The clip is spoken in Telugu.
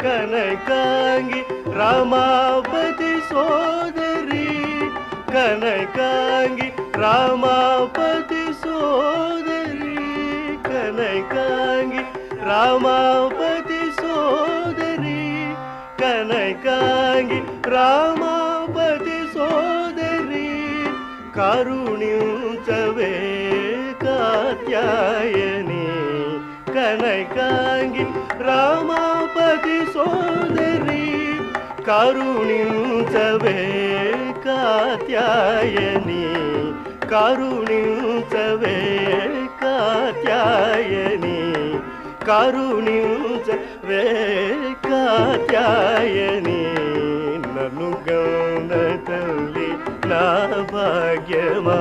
కనకాంగి రామాపతి సోదరి కనకాంగి రామాపతి సోదరి కనకాంగి రామాపతి సోదరి కనకాంగి రామాపతి సోదరి కరుణించవే కాత్యాయని కనకాంగి రామాపతి సోదరి కరుణించవే కాత్యాయని కరుణించవే కాత్యాయని కరుణించవే కాత్యాయని నన్ను గౌన తల్లి నా భాగ్యమా